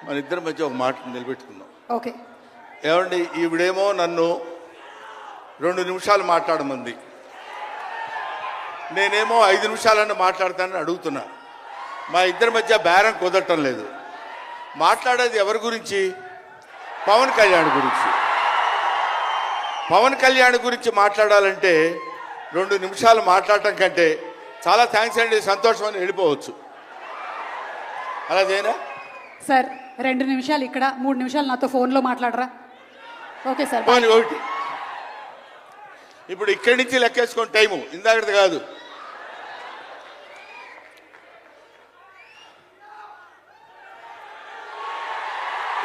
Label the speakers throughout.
Speaker 1: మన ఇద్దరి మధ్య ఒక మాట నిలబెట్టుకుందాం.
Speaker 2: ఓకే.
Speaker 1: ఏమండి, ఈవిడేమో నన్ను 2 నిమిషాలు మాట్లాడమంది, నేనేమో 5 నిమిషాలన్నా మాట్లాడతానని అడుగుతున్నా. మా ఇద్దరి మధ్య బేరం కుదరటం లేదు. మాట్లాడేది ఎవరి గురించి? పవన్ కళ్యాణ్ గురించి. పవన్ కళ్యాణ్ గురించి మాట్లాడాలంటే 2 నిమిషాలు మాట్లాడటం కంటే చాలా థ్యాంక్స్ అండి, సంతోషం అని వెళ్ళిపోవచ్చు. అలాదేనా
Speaker 2: సార్? 2 నిమిషాలు ఇక్కడ, 3 నిమిషాలు నాతో ఫోన్లో మాట్లాడరా? Okay sir.
Speaker 1: పోనీ ఒకటి. ఇప్పుడు ఇక్కడి నుంచి లెక్కేసుకోండి టైము, ఇందాకది కాదు.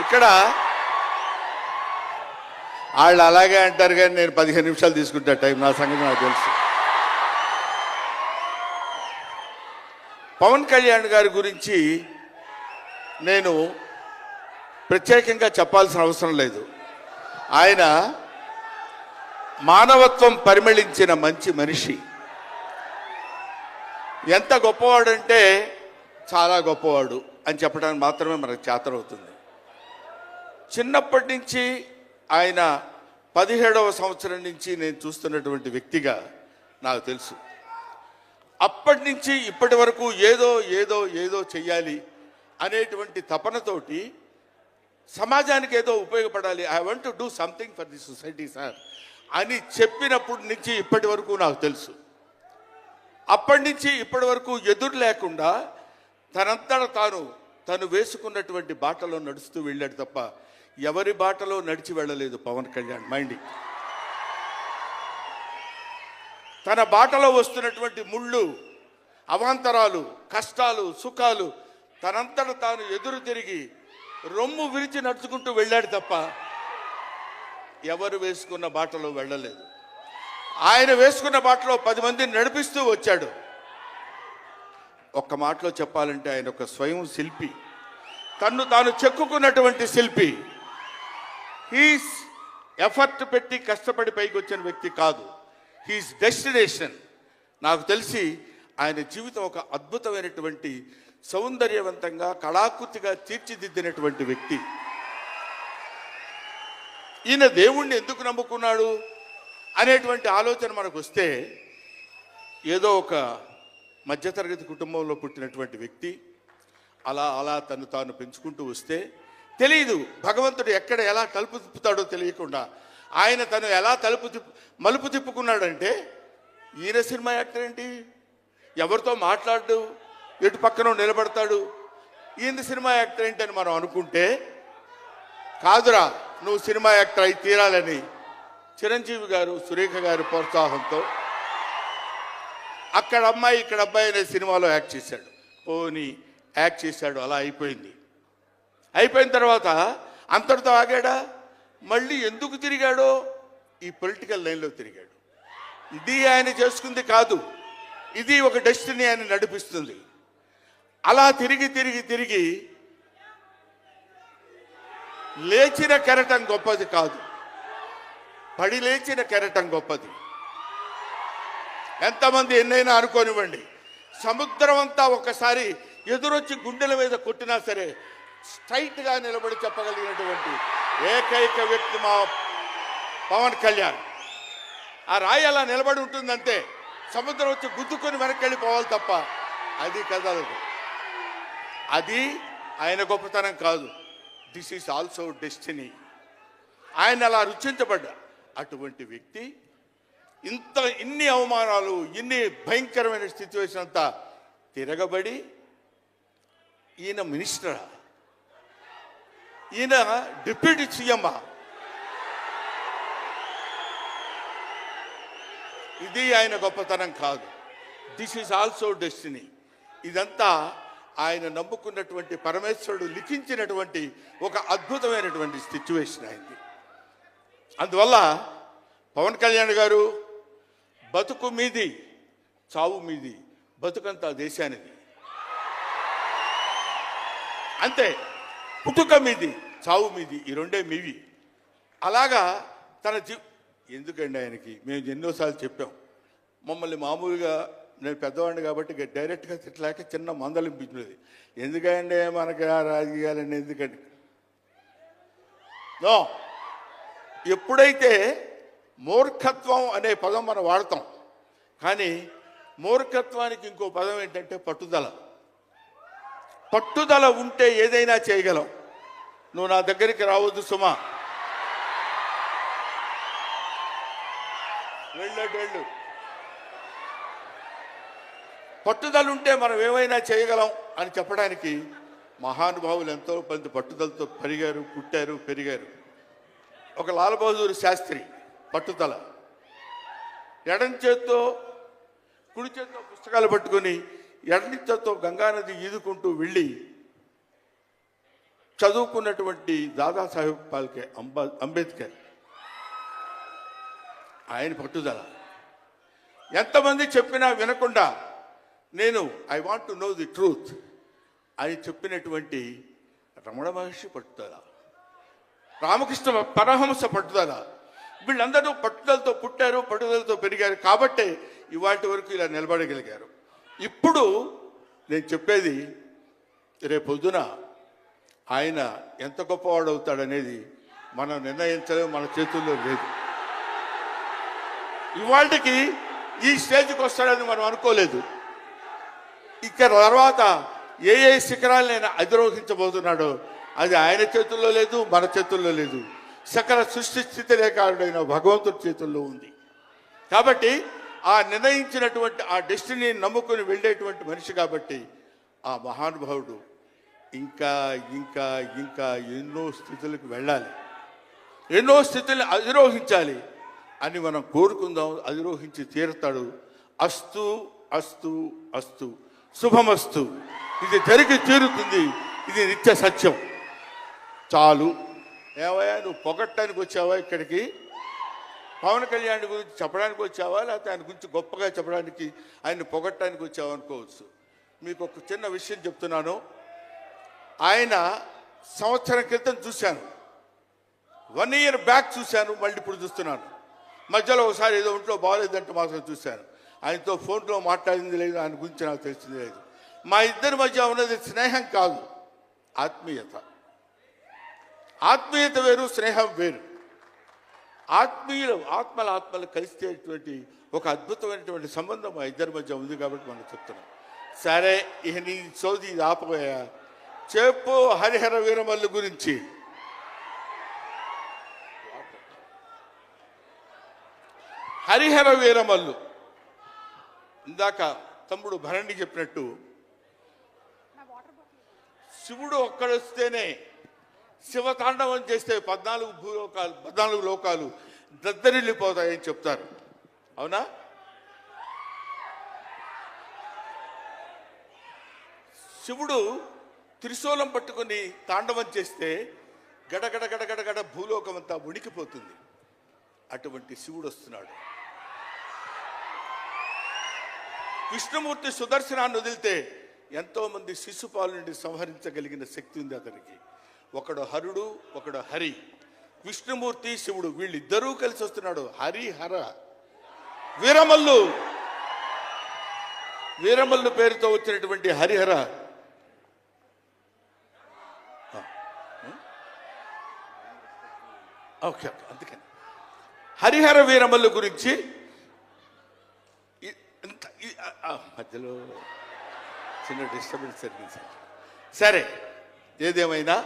Speaker 1: ఇక్కడ వాళ్ళు అలాగే అంటారు కానీ నేను 15 నిమిషాలు తీసుకుంటా టైం. నా సంగతి నాకు తెలుసు. పవన్ కళ్యాణ్ గారి గురించి నేను ప్రత్యేకంగా చెప్పాల్సిన అవసరం లేదు. ఆయన మానవత్వం పరిమళించిన మంచి మనిషి. ఎంత గొప్పవాడంటే చాలా గొప్పవాడు అని చెప్పడానికి మాత్రమే మనకు చేతనవుతుంది. చిన్నప్పటి నుంచి ఆయన 17వ సంవత్సరం నుంచి నేను చూస్తున్నటువంటి వ్యక్తిగా నాకు తెలుసు. అప్పటి నుంచి ఇప్పటి వరకు ఏదో ఏదో ఏదో చెయ్యాలి అనేటువంటి తపనతోటి సమాజానికి ఏదో ఉపయోగపడాలి, I want to do something for the society sir అని చెప్పినప్పటి నుంచి ఇప్పటి వరకు నాకు తెలుసు. అప్పటి నుంచి ఇప్పటి వరకు ఎదురు లేకుండా తనంతట తను వేసుకున్నటువంటి బాటలో నడుస్తూ వెళ్ళాడు తప్ప ఎవరి బాటలో నడిచి వెళ్ళలేదు పవన్ కళ్యాణ్. మైండ్ తన బాటలో వస్తున్నటువంటి ముళ్ళు, అవాంతరాలు, కష్టాలు, సుఖాలు తనంతట తాను ఎదురు తిరిగి రొమ్ము విరిచి నడుచుకుంటూ వెళ్ళాడు తప్ప ఎవరు వేసుకున్న బాటలో వెళ్ళలేదు. ఆయన వేసుకున్న బాటలో 10 మందిని నడిపిస్తూ వచ్చాడు. ఒక్క మాటలో చెప్పాలంటే ఆయన ఒక స్వయం శిల్పి, తన్ను తాను చెక్కుకున్నటువంటి శిల్పి. హీస్ ఎఫర్ట్ పెట్టి కష్టపడి పైకి వచ్చిన వ్యక్తి కాదు, హీస్ డెస్టినేషన్. నాకు తెలిసి ఆయన జీవితం ఒక అద్భుతమైనటువంటి సౌందర్యవంతంగా కళాకృతిగా తీర్చిదిద్దినటువంటి వ్యక్తి. ఈయన దేవుణ్ణి ఎందుకు నమ్ముకున్నాడు అనేటువంటి ఆలోచన మనకు వస్తే, ఏదో ఒక మధ్యతరగతి కుటుంబంలో పుట్టినటువంటి వ్యక్తి అలా అలా తను తాను పెంచుకుంటూ వస్తే తెలియదు భగవంతుడు ఎక్కడ ఎలా తలుపు తిప్పుతాడో తెలియకుండా ఆయన తను ఎలా మలుపు తిప్పుకున్నాడంటే, ఈయన సినిమా యాక్టర్ ఏంటి, ఎవరితో మాట్లాడు, ఎటు పక్కన నిలబడతాడు, ఈయన సినిమా యాక్టర్ ఏంటి అని మనం అనుకుంటే, కాదురా నువ్వు సినిమా యాక్టర్ అయి తీరాలని చిరంజీవి గారు, సురేఖ గారి ప్రోత్సాహంతో అక్కడ అమ్మాయి ఇక్కడ అబ్బాయి అనే సినిమాలో యాక్ట్ చేశాడు. పోనీ యాక్ట్ చేశాడు, అలా అయిపోయింది. అయిపోయిన తర్వాత అంతటితో ఆగాడా? మళ్ళీ ఎందుకు తిరిగాడో ఈ పొలిటికల్ లైన్లో తిరిగాడు. ఇది ఆయన చేసుకుంది కాదు, ఇది ఒక డెస్టినీ ఆయన నడిపిస్తుంది. అలా తిరిగి తిరిగి తిరిగి లేచిన కెరటం గొప్పది కాదు, పడి లేచిన కెరటం గొప్పది. ఎంతమంది ఎన్నైనా అనుకోనివ్వండి, సముద్రం అంతా ఒకసారి ఎదురొచ్చి గుండెల మీద కొట్టినా సరే స్ట్రైట్గా నిలబడి చెప్పగలిగినటువంటి ఏకైక వ్యక్తి మా పవన్ కళ్యాణ్. ఆ రాయి అలా నిలబడి ఉంటుందంటే సముద్రం వచ్చి గుద్దుకొని వెనక్కి వెళ్ళిపోవాలి తప్ప అది కదలదు. అది ఆయన గొప్పతనం కాదు, దిస్ ఈజ్ ఆల్సో డెస్టినీ. ఆయన అలా రుచించబడ్డా అటువంటి వ్యక్తి ఇన్ని అవమానాలు, ఇన్ని భయంకరమైన సిచ్యువేషన్ అంతా తిరగబడి ఈయన మినిస్టరా, ఈయన డిప్యూటీ సీఎమ్మా, ఇది ఆయన గొప్పతనం కాదు. This is also destiny. ఇదంతా ఆయన నమ్ముకున్నటువంటి పరమేశ్వరుడు లిఖించినటువంటి ఒక అద్భుతమైనటువంటి సిచ్యువేషన్ అయింది. అందువల్ల పవన్ కళ్యాణ్ గారు బతుకు మీది, చావు మీది, బతుకంతా దేశానిది. అంతే, పుట్టుక మీది, చావు మీది, ఈ రెండే మీవి. అలాగా తన ఎందుకండి ఆయనకి మేము ఎన్నోసార్లు చెప్పాం, మమ్మల్ని మామూలుగా నేను పెద్దవాడిని కాబట్టి డైరెక్ట్గా తిట్టలేక చిన్న మందలింపించినది. ఎందుకంటే మనకి ఆ రాజకీయాలన్నీ ఎందుకండి? నో, ఎప్పుడైతే మూర్ఖత్వం అనే పదం మనం వాడతాం, కానీ మూర్ఖత్వానికి ఇంకో పదం ఏంటంటే పట్టుదల. పట్టుదల ఉంటే ఏదైనా చేయగలం. నువ్వు నా దగ్గరికి రావద్దు సుమా, వెళ్ళు. పట్టుదల ఉంటే మనం ఏమైనా చేయగలం అని చెప్పడానికి మహానుభావులు ఎంతో మంది పట్టుదలతో పెరిగారు, పుట్టారు, పెరిగారు. ఒక లాల్ బహదూర్ శాస్త్రి పట్టుదల, ఎడం చేత్తో కుడి చేత్తో పుస్తకాలు పట్టుకొని ఎడం చేత్తో గంగానది ఈదుకుంటూ వెళ్ళి చదువుకున్నటువంటి దాదాసాహెబ్ ఫాల్కే అంబేద్కర్. ఆయన పట్టుదల. ఎంతమంది చెప్పినా వినకుండా నేను I want to know the truth అని చెప్పినటువంటి రమణ మహర్షి పట్టుదల, రామకృష్ణ పరమహంస పట్టుదల. వీళ్ళందరూ పట్టుదలతో పుట్టారు, పట్టుదలతో పెరిగారు కాబట్టే ఇవాటి వరకు ఇలా నిలబడగలిగారు. ఇప్పుడు నేను చెప్పేది, రేపొద్దున ఆయన ఎంత గొప్పవాడు అవుతాడనేది మనం నిర్ణయించడం మన చేతుల్లో లేదు. ఇవాళకి ఈ స్టేజ్కి వస్తాడని మనం అనుకోలేదు. ఇక తర్వాత ఏ శిఖరాలను ఆయన అధిరోహించబోతున్నాడో అది ఆయన చేతుల్లో లేదు, మన చేతుల్లో లేదు. సకల సృష్టి స్థితి రేఖారుడైన భగవంతుడి చేతుల్లో ఉంది. కాబట్టి ఆ నిర్ణయించినటువంటి ఆ డెస్టినీని నమ్ముకొని వెళ్ళేటువంటి మనిషి కాబట్టి ఆ మహానుభావుడు ఇంకా ఇంకా ఇంకా ఎన్నో స్థితులకు వెళ్ళాలి, ఎన్నో స్థితులను అధిరోహించాలి అని మనం కోరుకుందాం. అధిరోహించి తీరుతాడు. అస్తు అస్తు అస్తు, శుభమస్తు. ఇది జరిగి తీరుతుంది. ఇది నిత్య సత్యం. చాలు. ఏవయ్యా, నువ్వు పొగట్టడానికి వచ్చావా ఇక్కడికి? పవన్ కళ్యాణ్ గురించి చెప్పడానికి వచ్చావా, లేకపోతే ఆయన గురించి గొప్పగా చెప్పడానికి, ఆయన్ని పొగట్టడానికి వచ్చావా అనుకోవచ్చు. మీకు ఒక చిన్న విషయం చెప్తున్నాను. ఆయన సంవత్సరం క్రితం చూశాను, 1 year బ్యాక్ చూశాను, మళ్ళీ ఇప్పుడు చూస్తున్నాను. మధ్యలో ఒకసారి ఏదో ఒంట్లో బాగోలేదంటే మాత్రం చూశాను. ఆయనతో ఫోన్లో మాట్లాడింది లేదు, ఆయన గురించి నాకు తెలిసింది లేదు. మా ఇద్దరి మధ్య ఉన్నది స్నేహం కాదు, ఆత్మీయత. ఆత్మీయత వేరు, స్నేహం వేరు. ఆత్మలు కలిసేటువంటి ఒక అద్భుతమైనటువంటి సంబంధం మా ఇద్దరి మధ్య ఉంది కాబట్టి మనం చెప్తున్నాం. సరే, ఇక నీ సోది ఇది ఆపబోయా. చెప్పు హరిహర వీరమల్లు గురించి. హరిహర వీరమల్లు ఇందాక తమ్ముడు భరణి చెప్పినట్టు, శివుడు ఒక్కడొస్తేనే, శివతాండవం చేస్తే 14 లోకాలు దద్దరిల్లిపోతాయని చెప్తారు. అవునా? శివుడు త్రిశూలం పట్టుకుని తాండవం చేస్తే గడగడ గడగడ గడ భూలోకం అంతా ఉణికిపోతుంది. అటువంటి శివుడు వస్తున్నాడు. విష్ణుమూర్తి సుదర్శనాన్ని వదిలితే ఎంతో మంది శిశుపాలు నుండి సంహరించగలిగిన శక్తి ఉంది అతనికి. ఒకడు హరుడు, ఒకడు హరి. విష్ణుమూర్తి, శివుడు వీళ్ళిద్దరూ కలిసి వస్తున్నాడు. హరిహర వీరమల్లు పేరుతో వచ్చినటువంటి హరిహర. ఓకే, అందుకని హరిహర వీరమల్లు గురించి మధ్యలో చిన్న డిస్టర్బెన్స్ జరిగింది. సరే, ఏదేమైనా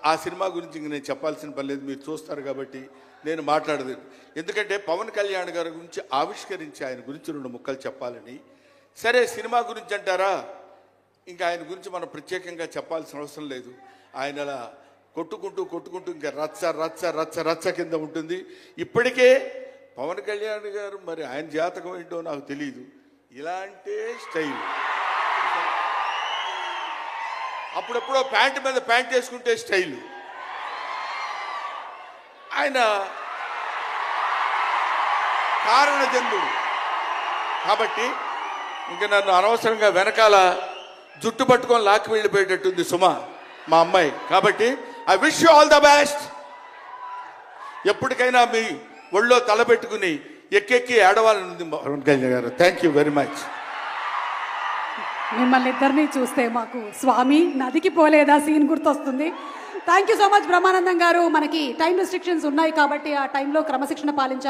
Speaker 1: ఆ సినిమా గురించి ఇంక నేను చెప్పాల్సిన పని లేదు, మీరు చూస్తారు కాబట్టి నేను మాట్లాడదు. ఎందుకంటే పవన్ కళ్యాణ్ గారి గురించి ఆవిష్కరించి ఆయన గురించి 2 ముక్కలు చెప్పాలని. సరే, సినిమా గురించి అంటారా, ఇంకా ఆయన గురించి మనం ప్రత్యేకంగా చెప్పాల్సిన అవసరం లేదు. ఆయన అలా కొట్టుకుంటూ ఇంకా రచ్చ రచ్చ రచ్చ రచ్చ కింద ఉంటుంది. ఇప్పటికే పవన్ కళ్యాణ్ గారు, మరి ఆయన జాతకం ఏంటో నాకు తెలియదు, ఇలాంటి స్టైల్. అప్పుడెప్పుడో ప్యాంటు మీద ప్యాంట్ వేసుకుంటే స్టైలు. ఆయన కారణజన్ముడు కాబట్టి ఇంకా నన్ను అనవసరంగా వెనకాల జుట్టు పట్టుకొని లాక్కి వెళ్ళిపోయేటట్టుంది సుమా, మా అమ్మాయి. కాబట్టి I wish you all the best. ఎప్పటికైనా మీ ఒళ్ళో తలపెట్టుకుని ఎక్కెక్కి ఏడవాలని ఉంది పవన్ కళ్యాణ్ గారు. Thank you very much.
Speaker 2: మిమ్మల్ని ఇద్దరిని చూస్తే మాకు స్వామి నదికి పోలేదా సీన్ గుర్తొస్తుంది. Thank you so much Brahmanandam గారు. మనకి టైం రెస్ట్రిక్షన్స్ ఉన్నాయి కాబట్టి ఆ టైంలో క్రమశిక్షణ పాలించాలి.